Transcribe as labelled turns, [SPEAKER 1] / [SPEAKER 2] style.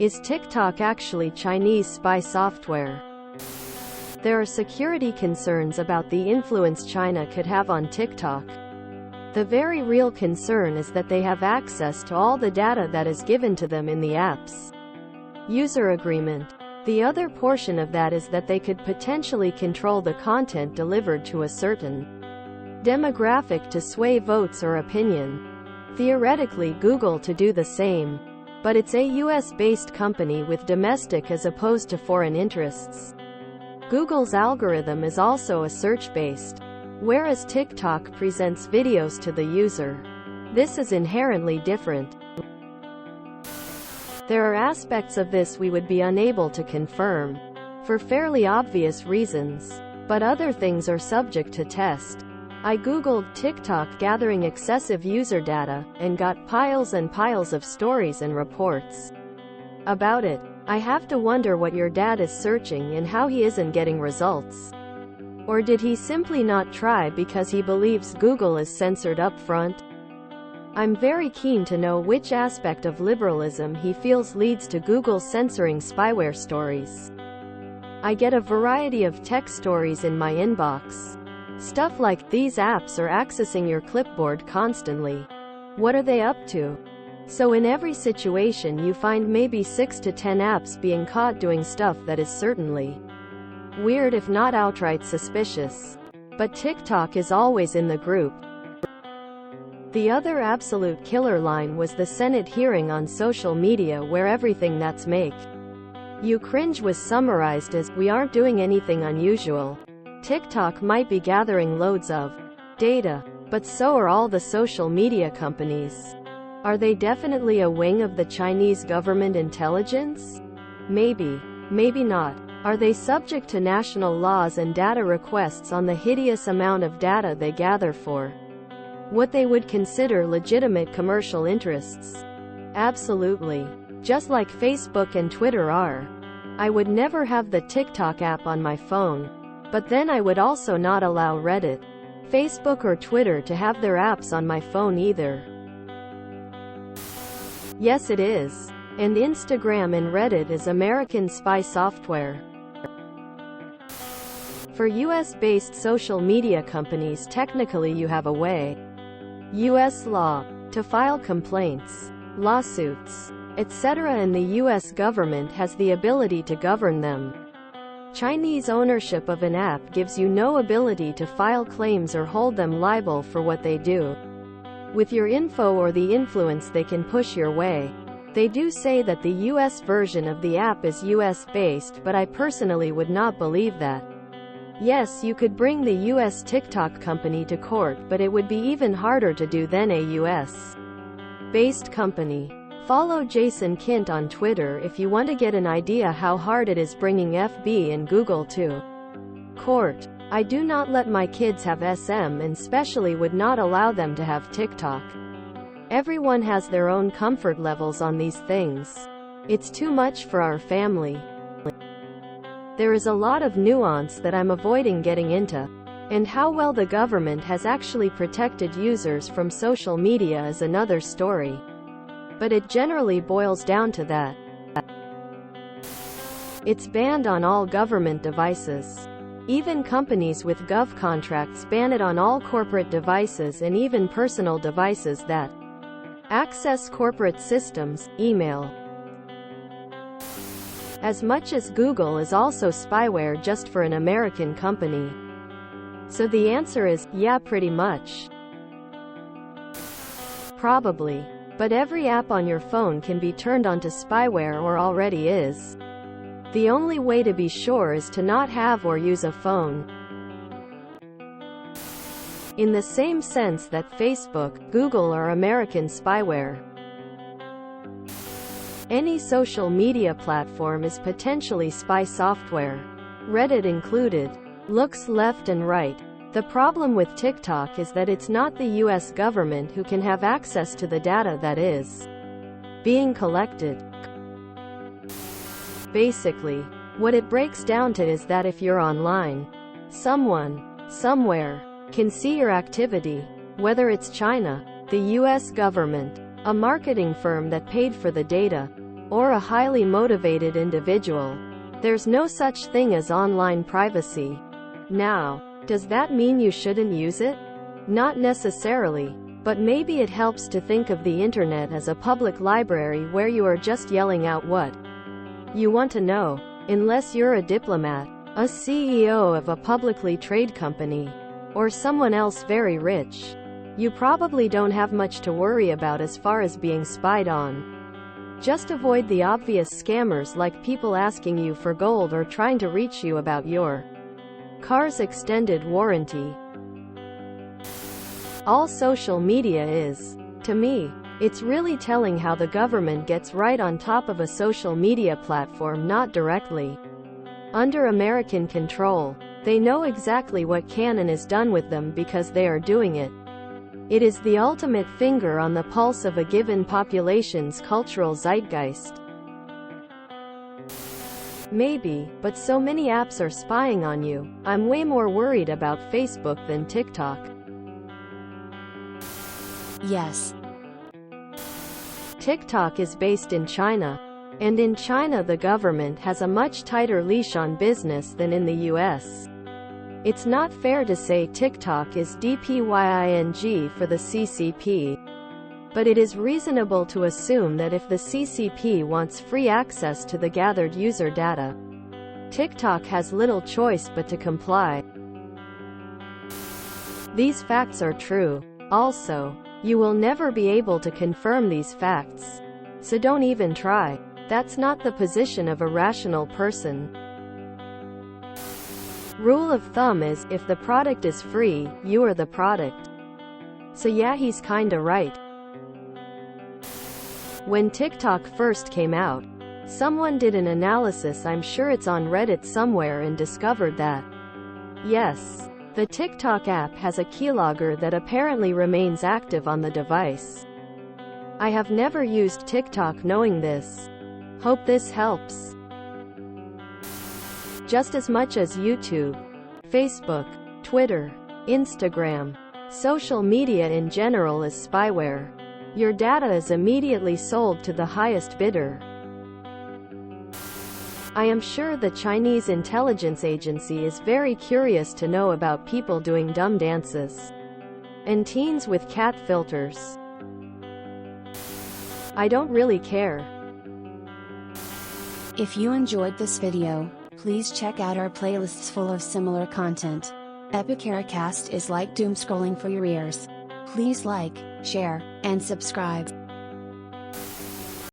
[SPEAKER 1] Is TikTok actually Chinese spy software? There are security concerns about the influence China could have on TikTok. The very real concern is that they have access to all the data that is given to them in the app's user agreement. The other portion of that is that they could potentially control the content delivered to a certain demographic to sway votes or opinion. Theoretically, Google to do the same. But it's a US-based company with domestic as opposed to foreign interests. Google's algorithm is also a search-based, whereas TikTok presents videos to the user. This is inherently different. There are aspects of this we would be unable to confirm, for fairly obvious reasons, but other things are subject to test. I googled TikTok gathering excessive user data, and got piles and piles of stories and reports about it. I have to wonder what your dad is searching and how he isn't getting results. Or did he simply not try because he believes Google is censored up front? I'm very keen to know which aspect of liberalism he feels leads to Google censoring spyware stories. I get a variety of tech stories in my inbox. Stuff like, these apps are accessing your clipboard constantly. What are they up to? So in every situation you find maybe 6 to 10 apps being caught doing stuff that is certainly weird if not outright suspicious. But TikTok is always in the group. The other absolute killer line was the Senate hearing on social media where everything that's make you cringe was summarized as, we aren't doing anything unusual. TikTok might be gathering loads of data, but so are all the social media companies. Are they definitely a wing of the Chinese government intelligence? Maybe. Maybe not. Are they subject to national laws and data requests on the hideous amount of data they gather for what they would consider legitimate commercial interests? Absolutely. Just like Facebook and Twitter are. I would never have the TikTok app on my phone. But then I would also not allow Reddit, Facebook or Twitter to have their apps on my phone either. Yes, it is. And Instagram and Reddit is American spy software. For US-based social media companies, technically you have a way, US law, to file complaints, lawsuits, etc., and the US government has the ability to govern them. Chinese ownership of an app gives you no ability to file claims or hold them liable for what they do with your info or the influence they can push your way. They do say that the US version of the app is US-based, but I personally would not believe that. Yes, you could bring the US TikTok company to court, but it would be even harder to do than a US-based company. Follow Jason Kint on Twitter if you want to get an idea how hard it is bringing FB and Google to court. I do not let my kids have SM and especially would not allow them to have TikTok. Everyone has their own comfort levels on these things. It's too much for our family. There is a lot of nuance that I'm avoiding getting into. And how well the government has actually protected users from social media is another story. But it generally boils down to that. It's banned on all government devices. Even companies with gov contracts ban it on all corporate devices and even personal devices that access corporate systems, email. As much as Google is also spyware just for an American company. So the answer is, yeah, pretty much. Probably. But every app on your phone can be turned onto spyware or already is. The only way to be sure is to not have or use a phone. In the same sense that Facebook, Google are American spyware. Any social media platform is potentially spy software. Reddit included. Looks left and right. The problem with TikTok is that it's not the US government who can have access to the data that is being collected. Basically, what it breaks down to is that if you're online, someone, somewhere, can see your activity, whether it's China, the US government, a marketing firm that paid for the data, or a highly motivated individual. There's no such thing as online privacy. Now, does that mean you shouldn't use it? Not necessarily. But maybe it helps to think of the internet as a public library where you are just yelling out what you want to know. Unless you're a diplomat, a CEO of a publicly traded company, or someone else very rich, you probably don't have much to worry about as far as being spied on. Just avoid the obvious scammers like people asking you for gold or trying to reach you about your car's extended warranty. All social media is. To me, it's really telling how the government gets right on top of a social media platform not directly under American control. They know exactly what can and is done with them because they are doing it. It is the ultimate finger on the pulse of a given population's cultural zeitgeist. Maybe, but so many apps are spying on you. I'm way more worried about Facebook than TikTok.
[SPEAKER 2] Yes.
[SPEAKER 1] TikTok is based in China. And in China the government has a much tighter leash on business than in the US. It's not fair to say TikTok is dpying for the CCP. But it is reasonable to assume that if the CCP wants free access to the gathered user data, TikTok has little choice but to comply. These facts are true. Also, you will never be able to confirm these facts. So don't even try. That's not the position of a rational person. Rule of thumb is, if the product is free, you are the product. So yeah, he's kinda right. When TikTok first came out, someone did an analysis, I'm sure it's on Reddit somewhere, and discovered that, yes, the TikTok app has a keylogger that apparently remains active on the device. I have never used TikTok knowing this. Hope this helps. Just as much as YouTube, Facebook, Twitter, Instagram, social media in general is spyware. Your data is immediately sold to the highest bidder. I am sure the Chinese intelligence agency is very curious to know about people doing dumb dances and teens with cat filters. I don't really care.
[SPEAKER 2] If you enjoyed this video, please check out our playlists full of similar content. Epicaricast is like doom scrolling for your ears. Please like, share, and subscribe.